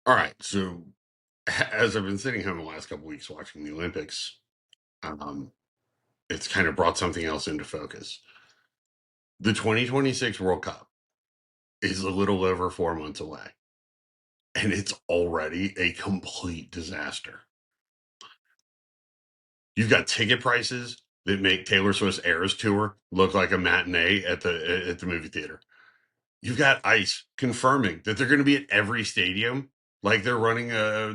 All right. So, as I've been sitting home the last couple weeks watching the Olympics, um, it's kind of brought something else into focus. The 2026 World Cup is a little over 4 months away, and it's already a complete disaster. You've got ticket prices that make Taylor Swift's Eras tour look like a matinee at the movie theater. You've got ICE confirming that they're going to be at every stadium, like they're running a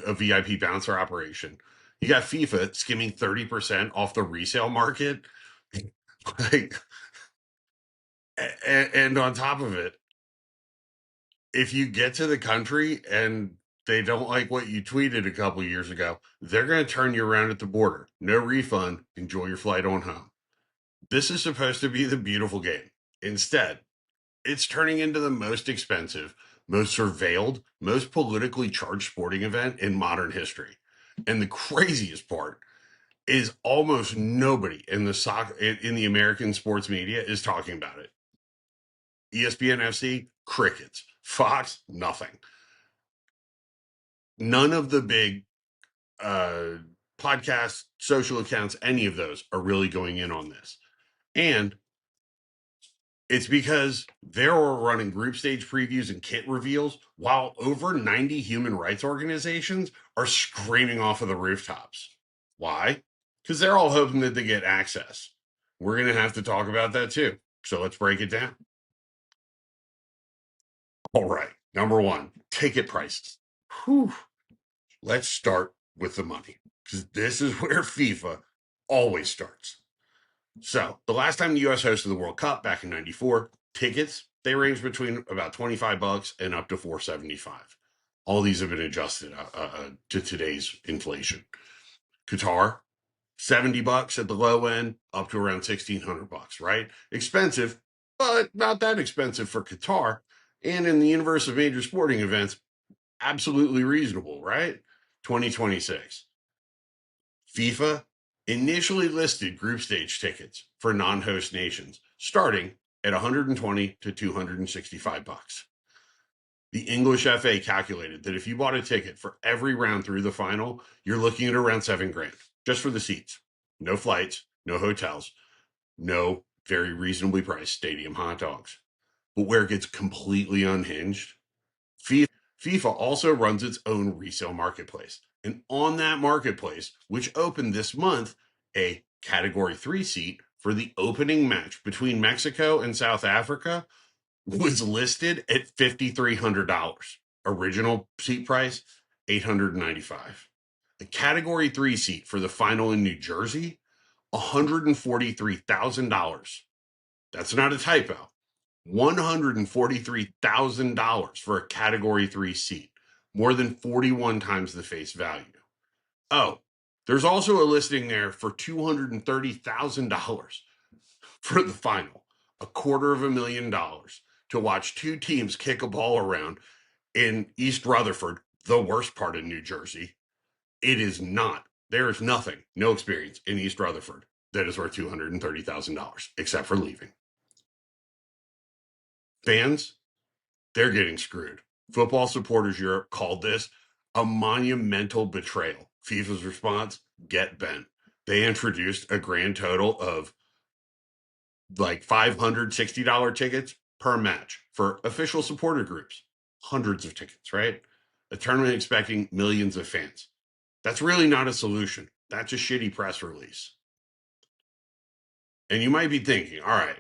VIP bouncer operation. You got FIFA skimming 30% off the resale market. like, and on top of it, if you get to the country and they don't like what you tweeted a couple years ago, they're going to turn you around at the border. No refund. Enjoy your flight on home. This is supposed to be the beautiful game. Instead, it's turning into the most expensive, most surveilled, most politically charged sporting event in modern history. And the craziest part is almost nobody in the American sports media is talking about it. ESPN FC, crickets. Fox, nothing. None of the big uh, podcasts, social accounts, any of those are really going in on this. And it's because they're running group stage previews and kit reveals while over 90 human rights organizations are screaming off of the rooftops. Why? Because they're all hoping that they get access. We're going to have to talk about that too. So let's break it down. All right. Number one, ticket prices. Whew. Let's start with the money because this is where FIFA always starts. So the last time the U.S. hosted the World Cup back in '94, tickets they range between about $25 and up to $475. All these have been adjusted to today's inflation. Qatar, $70 at the low end, up to around $1,600. Right, expensive, but not that expensive for Qatar. And in the universe of major sporting events, absolutely reasonable. Right, 2026. FIFA initially listed group stage tickets for non-host nations starting at 120 to 265 bucks. The English FA calculated that if you bought a ticket for every round through the final, you're looking at around $7,000 just for the seats. No flights, no hotels, no very reasonably priced stadium hot dogs. But where it gets completely unhinged, FIFA also runs its own resale marketplace. And on that marketplace, which opened this month, a Category 3 seat for the opening match between Mexico and South Africa was listed at $5,300. Original seat price, $895. A Category 3 seat for the final in New Jersey, $143,000. That's not a typo. $143,000 for a Category 3 seat, more than 41 times the face value. Oh, there's also a listing there for $230,000 for the final, $250,000 to watch two teams kick a ball around in East Rutherford, the worst part of New Jersey. It is not. There is nothing, no experience in East Rutherford that is worth $230,000 except for leaving. Fans, they're getting screwed. Football Supporters Europe called this a monumental betrayal. FIFA's response, get bent. They introduced a grand total of like $560 tickets per match for official supporter groups. Hundreds of tickets, right? A tournament expecting millions of fans. That's really not a solution. That's a shitty press release. And you might be thinking, all right,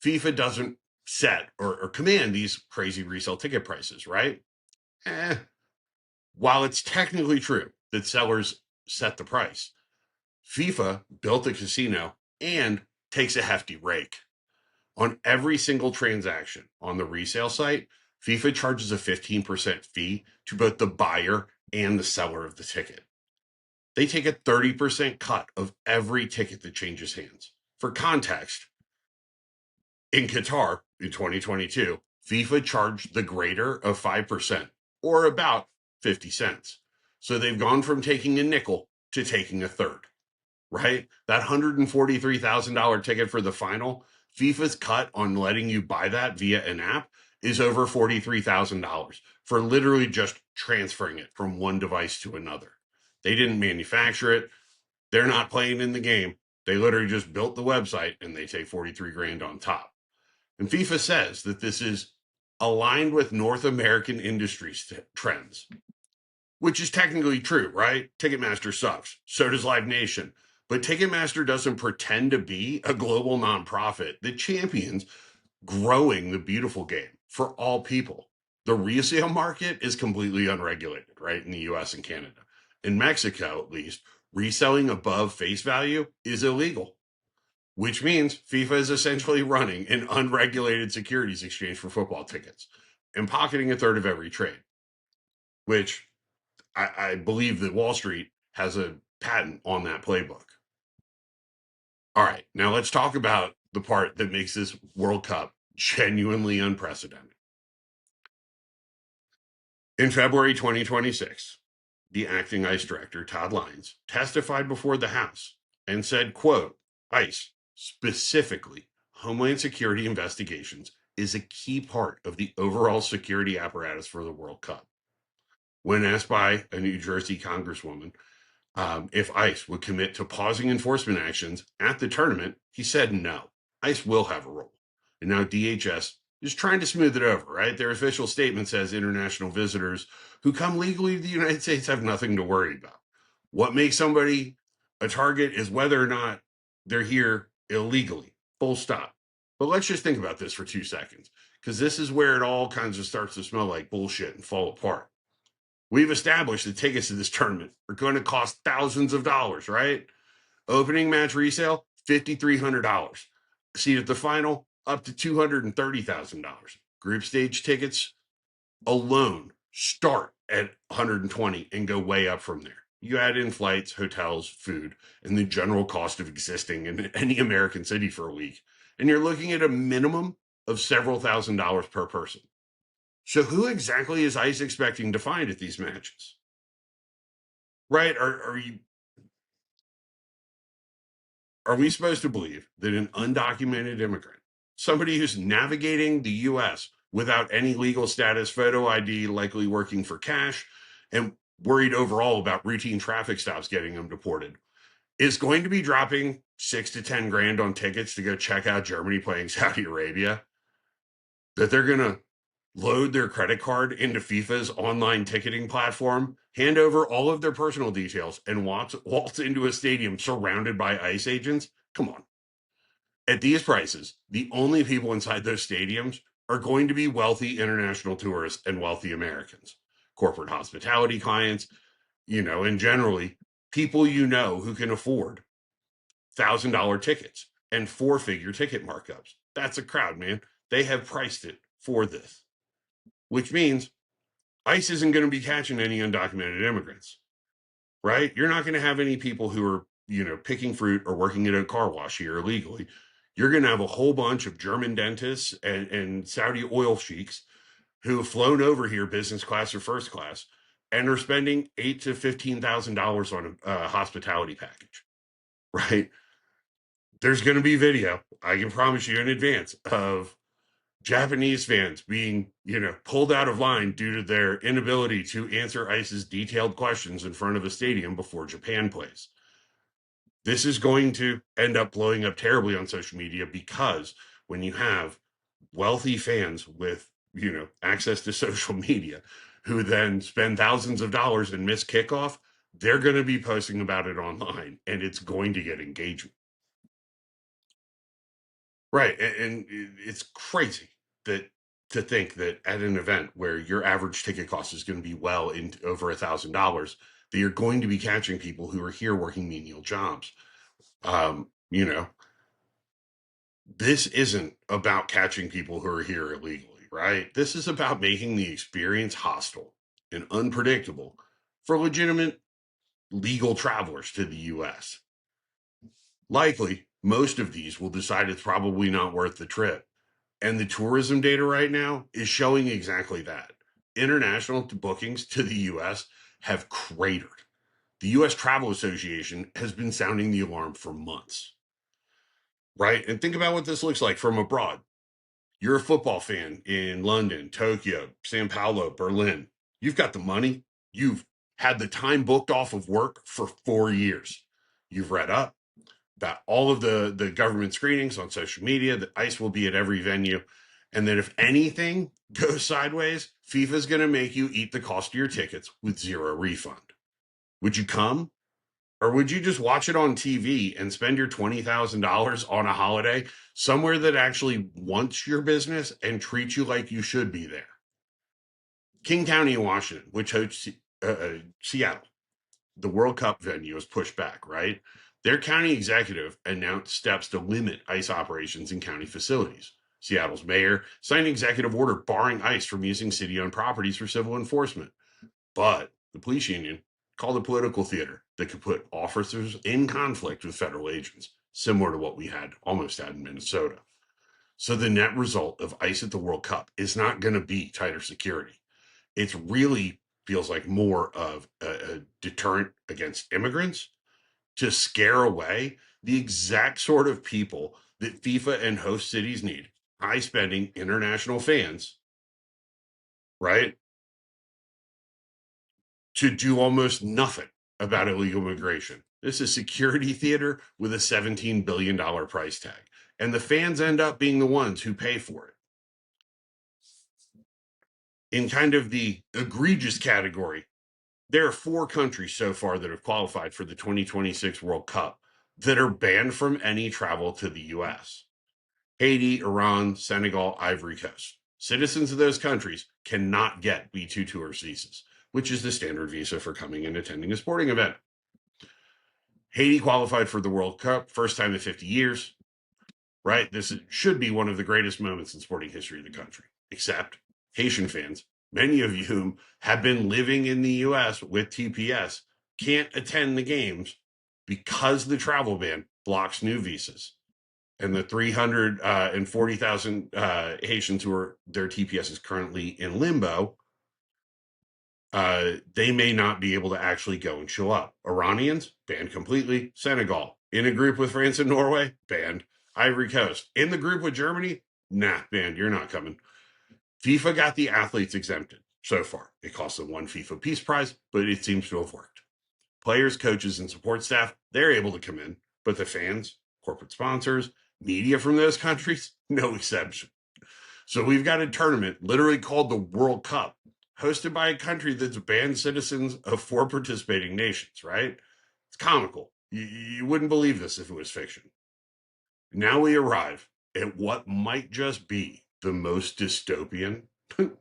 FIFA doesn't set or command these crazy resale ticket prices, right? While it's technically true that sellers set the price, FIFA built a casino and takes a hefty rake. On every single transaction on the resale site, FIFA charges a 15% fee to both the buyer and the seller of the ticket. They take a 30% cut of every ticket that changes hands. For context, in Qatar in 2022, FIFA charged the greater of 5%, or about 50 cents. So they've gone from taking a nickel to taking a third, right? That $143,000 ticket for the final, FIFA's cut on letting you buy that via an app is over $43,000 for literally just transferring it from one device to another. They didn't manufacture it. They're not playing in the game. They literally just built the website and they take 43 grand on top. And FIFA says that this is aligned with North American industry trends, which is technically true, right? Ticketmaster sucks. So does Live Nation. But Ticketmaster doesn't pretend to be a global nonprofit that champions growing the beautiful game for all people. The resale market is completely unregulated, right? In the US and Canada. In Mexico, at least, reselling above face value is illegal, which means FIFA is essentially running an unregulated securities exchange for football tickets and pocketing a third of every trade, which I believe that Wall Street has a patent on that playbook. All right, now let's talk about the part that makes this World Cup genuinely unprecedented. In February 2026, the acting ICE director, Todd Lyons, testified before the House and said, quote, ICE, specifically Homeland Security investigations, is a key part of the overall security apparatus for the World Cup. When asked by a New Jersey congresswoman if ICE would commit to pausing enforcement actions at the tournament, he said no. ICE will have a role. And now DHS is trying to smooth it over, right? Their official statement says international visitors who come legally to the United States have nothing to worry about. What makes somebody a target is whether or not they're here illegally. Full stop. But let's just think about this for 2 seconds, because this is where it all kinds of starts to smell like bullshit and fall apart. We've established that tickets to this tournament are going to cost thousands of dollars, right? Opening match resale, $5,300. Seat at the final, up to $230,000. Group stage tickets alone start at 120 and go way up from there. You add in flights, hotels, food, and the general cost of existing in any American city for a week, and you're looking at a minimum of several $1,000s per person. So who exactly is ICE expecting to find at these matches? Right? Are we supposed to believe that an undocumented immigrant, somebody who's navigating the US without any legal status, photo ID, likely working for cash, and worried overall about routine traffic stops getting them deported, is going to be dropping 6 to 10 grand on tickets to go check out Germany playing Saudi Arabia? That they're going to load their credit card into FIFA's online ticketing platform, hand over all of their personal details, and waltz into a stadium surrounded by ICE agents? Come on. At these prices, the only people inside those stadiums are going to be wealthy international tourists and wealthy Americans, corporate hospitality clients, and generally people who can afford $1,000 tickets and 4-figure ticket markups. That's a crowd, man. They have priced it for this, which means ICE isn't going to be catching any undocumented immigrants, right? You're not going to have any people who are, picking fruit or working at a car wash here illegally. You're going to have a whole bunch of German dentists and Saudi oil sheiks who have flown over here business class or first class and are spending $8,000 to $15,000 on a hospitality package, right? There's going to be video, I can promise you in advance, of Japanese fans being, pulled out of line due to their inability to answer ICE's detailed questions in front of a stadium before Japan plays. This is going to end up blowing up terribly on social media, because when you have wealthy fans with, access to social media who then spend thousands of dollars and miss kickoff, they're going to be posting about it online and it's going to get engagement. Right. And it's crazy that to think that at an event where your average ticket cost is going to be well into over $1,000, that you're going to be catching people who are here working menial jobs. Um, you know, this isn't about catching people who are here illegally, right? This is about making the experience hostile and unpredictable for legitimate legal travelers to the US. Likely, most of these will decide it's probably not worth the trip. And the tourism data right now is showing exactly that. International bookings to the US have cratered. The US Travel Association has been sounding the alarm for months, right? And think about what this looks like from abroad. You're a football fan in London, Tokyo, Sao Paulo, Berlin. You've got the money. You've had the time booked off of work for 4 years. You've read up about all of the government screenings on social media, that ICE will be at every venue, and that if anything goes sideways, FIFA is going to make you eat the cost of your tickets with zero refund. Would you come? Or would you just watch it on TV and spend your $20,000 on a holiday somewhere that actually wants your business and treats you like you should be there? King County, Washington, which hosts Seattle, the World Cup venue, is pushed back, right? Their county executive announced steps to limit ICE operations in county facilities. Seattle's mayor signed an executive order barring ICE from using city-owned properties for civil enforcement. But the police union called it political theater that could put officers in conflict with federal agents, similar to what we almost had in Minnesota. So the net result of ICE at the World Cup is not going to be tighter security. It really feels like more of a deterrent against immigrants to scare away the exact sort of people that FIFA and host cities need. High spending international fans, right? To do almost nothing about illegal immigration. This is security theater with a $17 billion price tag. And the fans end up being the ones who pay for it. In kind of the egregious category, there are 4 countries so far that have qualified for the 2026 World Cup that are banned from any travel to the US: Haiti, Iran, Senegal, Ivory Coast. Citizens of those countries cannot get B2 tourist visas, which is the standard visa for coming and attending a sporting event. Haiti qualified for the World Cup, first time in 50 years, right? This should be one of the greatest moments in sporting history of the country, except Haitian fans, many of whom have been living in the US with TPS, can't attend the games because the travel ban blocks new visas. And the 340,000 Haitians who are their TPS is currently in limbo, they may not be able to actually go and show up. Iranians, banned completely. Senegal, in a group with France and Norway, banned. Ivory Coast, in the group with Germany, nah, banned. You're not coming. FIFA got the athletes exempted so far. It cost them 1 FIFA Peace Prize, but it seems to have worked. Players, coaches, and support staff, they're able to come in, but the fans, corporate sponsors, media from those countries, no exception. So we've got a tournament literally called the World Cup, hosted by a country that's banned citizens of 4 participating nations, right? It's comical. You wouldn't believe this if it was fiction. Now we arrive at what might just be the most dystopian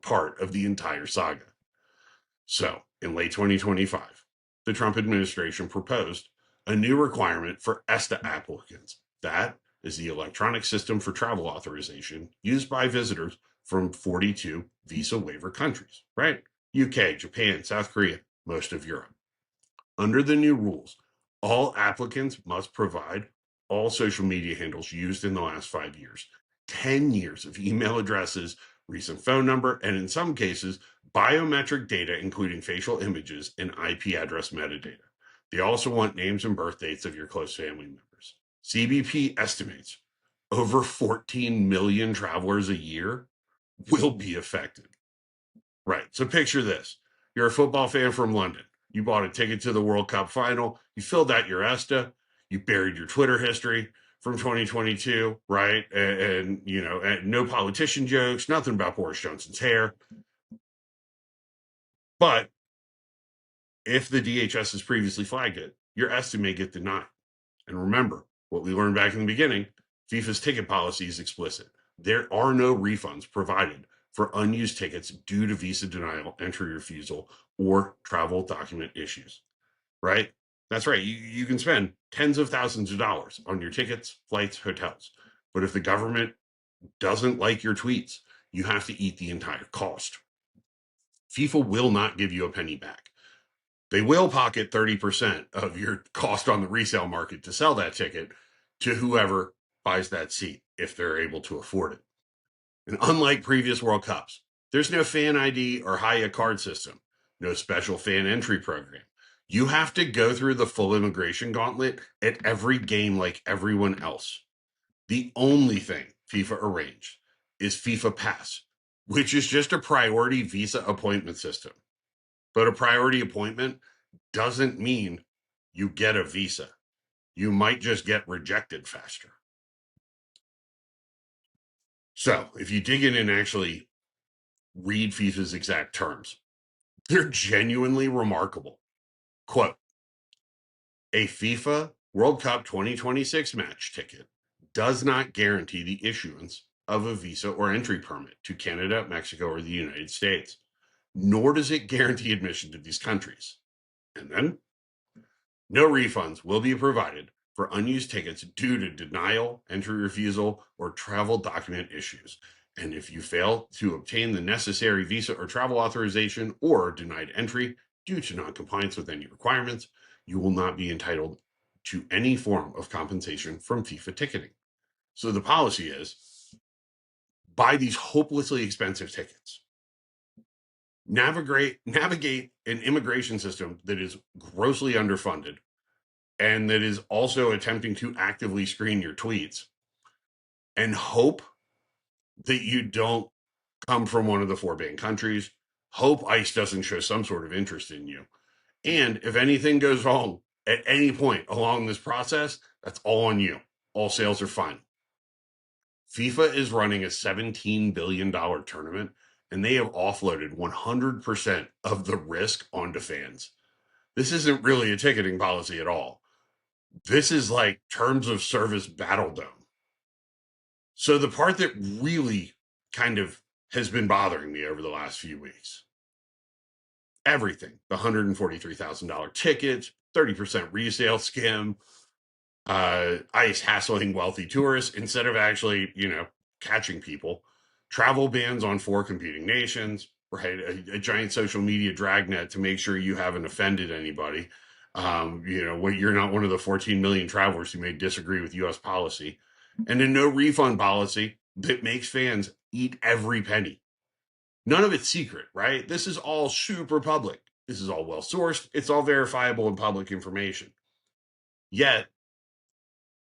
part of the entire saga. So, in late 2025, the Trump administration proposed a new requirement for ESTA applicants. That is the electronic system for travel authorization used by visitors from 42 visa waiver countries, right? UK, Japan, South Korea, most of Europe. Under the new rules, all applicants must provide all social media handles used in the last 5 years, 10 years of email addresses, recent phone number, and in some cases, biometric data, including facial images and IP address metadata. They also want names and birth dates of your close family members. CBP estimates over 14 million travelers a year will be affected. Right. So picture this. You're a football fan from London. You bought a ticket to the World Cup final. You filled out your ESTA. You buried your Twitter history from 2022, right? And you know, and no politician jokes, nothing about Boris Johnson's hair. But if the DHS has previously flagged it, your ESTA may get denied. And remember, what we learned back in the beginning, FIFA's ticket policy is explicit. There are no refunds provided for unused tickets due to visa denial, entry refusal, or travel document issues, right? That's right. You can spend tens of thousands of dollars on your tickets, flights, hotels. But if the government doesn't like your tweets, you have to eat the entire cost. FIFA will not give you a penny back. They will pocket 30% of your cost on the resale market to sell that ticket to whoever buys that seat if they're able to afford it. And unlike previous World Cups, there's no fan ID or Haya card system, no special fan entry program. You have to go through the full immigration gauntlet at every game like everyone else. The only thing FIFA arranged is FIFA Pass, which is just a priority visa appointment system. But a priority appointment doesn't mean you get a visa. You might just get rejected faster. So if you dig in and actually read FIFA's exact terms, they're genuinely remarkable. Quote, a FIFA World Cup 2026 match ticket does not guarantee the issuance of a visa or entry permit to Canada, Mexico, or the United States, nor does it guarantee admission to these countries. And then, no refunds will be provided for unused tickets due to denial, entry refusal, or travel document issues. And if you fail to obtain the necessary visa or travel authorization or denied entry due to noncompliance with any requirements, you will not be entitled to any form of compensation from FIFA ticketing. So the policy is buy these hopelessly expensive tickets. Navigate an immigration system that is grossly underfunded and that is also attempting to actively screen your tweets, and hope that you don't come from one of the 4 banned countries. Hope ICE doesn't show some sort of interest in you. And if anything goes wrong at any point along this process, that's all on you. All sales are fine. FIFA is running a $17 billion tournament, and they have offloaded 100% of the risk onto fans. This isn't really a ticketing policy at all. This is like terms of service battle dome. So the part that really kind of has been bothering me over the last few weeks, everything, the $143,000 tickets, 30% resale skim, ICE hassling wealthy tourists instead of actually, catching people, travel bans on 4 competing nations, right? A giant social media dragnet to make sure you haven't offended anybody. You're not one of the 14 million travelers who may disagree with U.S. policy, and a no refund policy that makes fans eat every penny. None of it's secret, right? This is all super public. This is all well sourced. It's all verifiable and public information. Yet,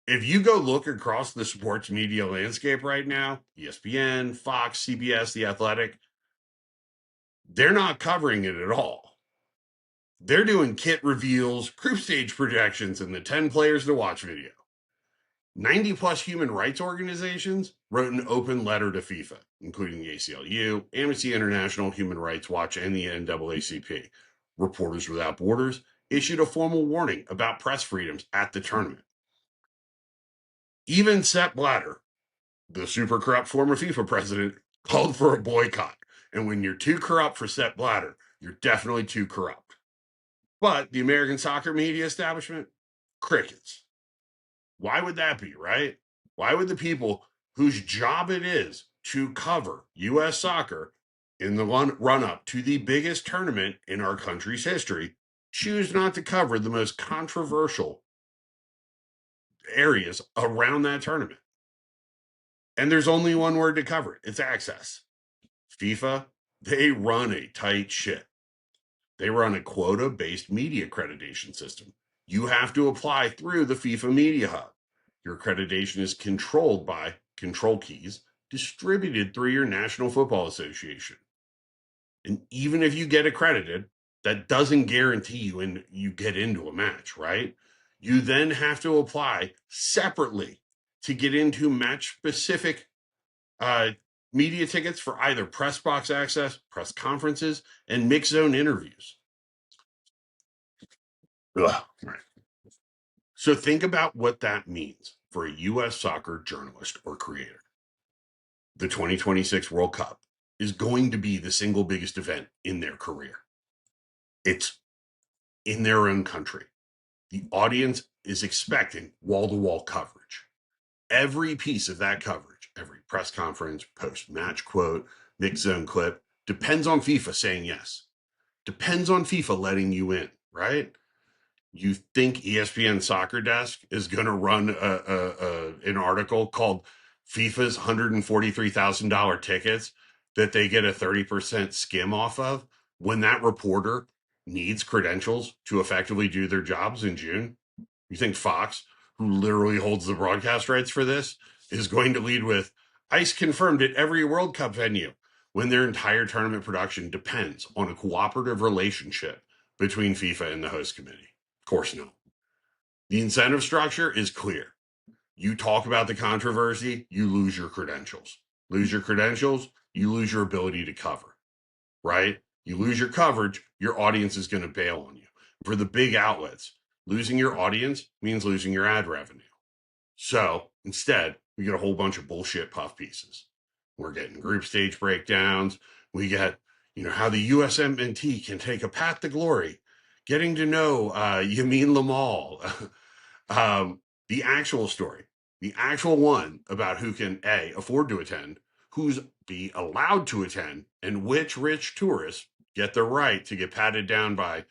if you go look across the sports media landscape right now, ESPN, Fox, CBS, The Athletic, they're not covering it at all. They're doing kit reveals, group stage projections, and the 10 players to watch video. 90 plus human rights organizations wrote an open letter to FIFA, including the ACLU, Amnesty International, Human Rights Watch, and the NAACP. Reporters Without Borders issued a formal warning about press freedoms at the tournament. Even Sepp Blatter, the super corrupt former FIFA president, called for a boycott. And when you're too corrupt for Sepp Blatter, you're definitely too corrupt. But the American soccer media establishment, crickets. Why would that be, right? Why would the people whose job it is to cover U.S. soccer in the run up to the biggest tournament in our country's history choose not to cover the most controversial areas around that tournament? And there's only one word to cover it. It's access. FIFA, they run a tight ship. They run a quota-based media accreditation system. You have to apply through the FIFA Media Hub. Your accreditation is controlled by control keys distributed through your National Football Association. And even if you get accredited, that doesn't guarantee you get into a match, right? You then have to apply separately to get into match-specific media tickets for either press box access, press conferences, and mixed zone interviews. Ugh, right. So think about what that means for a U.S. soccer journalist or creator. The 2026 World Cup is going to be the single biggest event in their career. It's in their own country. The audience is expecting wall-to-wall coverage. Every piece of that coverage, every press conference, post-match quote, mixed zone clip, depends on FIFA saying yes. Depends on FIFA letting you in, right? You think ESPN Soccer Desk is going to run an article called FIFA's $143,000 tickets that they get a 30% skim off of when that reporter needs credentials to effectively do their jobs in June? You think Fox, who literally holds the broadcast rights for this, is going to lead with, ICE confirmed at every World Cup venue when their entire tournament production depends on a cooperative relationship between FIFA and the host committee. Of course not. The incentive structure is clear. You talk about the controversy, you lose your credentials. Lose your credentials, you lose your ability to cover, right? You lose your coverage, your audience is going to bail on you. For the big outlets, losing your audience means losing your ad revenue. So instead, we get a whole bunch of bullshit puff pieces. We're getting group stage breakdowns. We get, how the USMNT can take a path to glory, getting to know Yamin Lamal. The actual story, the actual one about who can A, afford to attend, who's B, allowed to attend, and which rich tourists get the right to get patted down by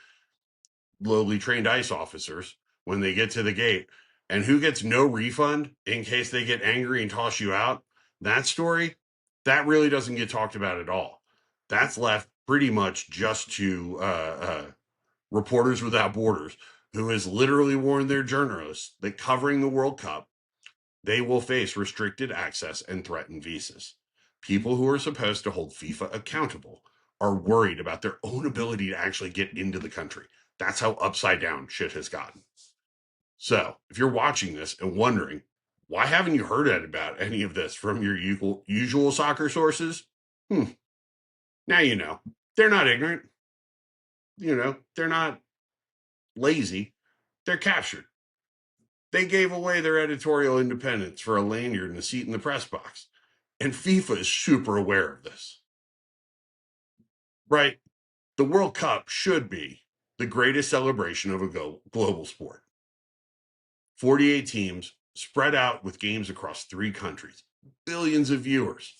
lowly trained ICE officers when they get to the gate, and who gets no refund in case they get angry and toss you out. That story, that really doesn't get talked about at all. That's left pretty much just to Reporters Without Borders, who has literally warned their journalists that covering the World Cup, they will face restricted access and threatened visas. People who are supposed to hold FIFA accountable are worried about their own ability to actually get into the country. That's how upside down shit has gotten. So, if you're watching this and wondering, why haven't you heard about any of this from your usual soccer sources? Now you know. They're not ignorant. They're not lazy. They're captured. They gave away their editorial independence for a lanyard and a seat in the press box. And FIFA is super aware of this. Right? The World Cup should be the greatest celebration of a global sport. 48 teams spread out with games across 3 countries, billions of viewers,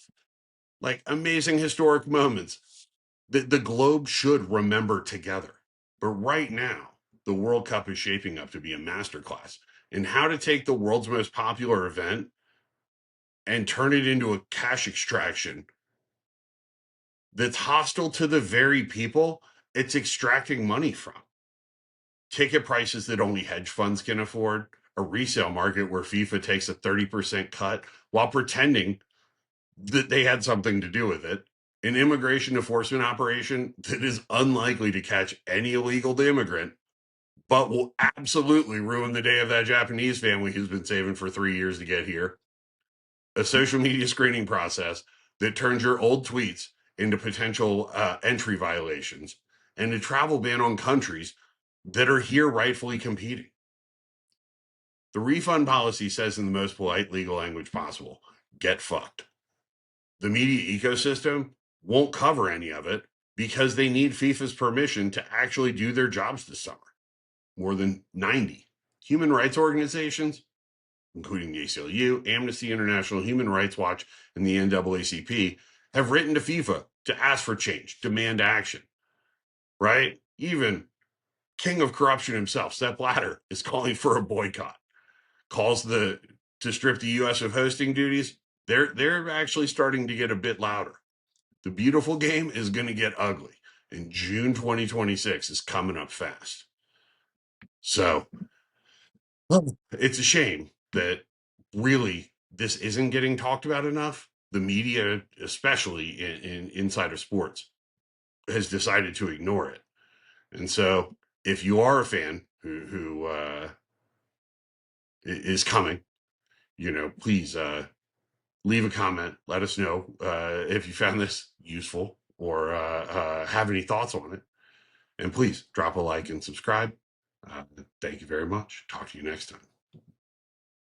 like amazing historic moments that the globe should remember together. But right now, the World Cup is shaping up to be a masterclass in how to take the world's most popular event and turn it into a cash extraction that's hostile to the very people it's extracting money from. Ticket prices that only hedge funds can afford, a resale market where FIFA takes a 30% cut while pretending that they had something to do with it, an immigration enforcement operation that is unlikely to catch any illegal immigrant, but will absolutely ruin the day of that Japanese family who's been saving for 3 years to get here, a social media screening process that turns your old tweets into potential entry violations, and a travel ban on countries that are here rightfully competing. The refund policy says in the most polite legal language possible, get fucked. The media ecosystem won't cover any of it because they need FIFA's permission to actually do their jobs this summer. More than 90 human rights organizations, including the ACLU, Amnesty International, Human Rights Watch, and the NAACP, have written to FIFA to ask for change, demand action, right? Even king of corruption himself, Sepp Blatter, is calling for a boycott, calls to strip the U.S. of hosting duties. They're actually starting to get a bit louder. The beautiful game is going to get ugly, and June 2026 is coming up fast. So it's a shame that really this isn't getting talked about enough. The media, especially in inside of sports, has decided to ignore it. And so, if you are a fan who is coming, please leave a comment. Let us know if you found this useful or have any thoughts on it. And please drop a like and subscribe. Thank you very much. Talk to you next time.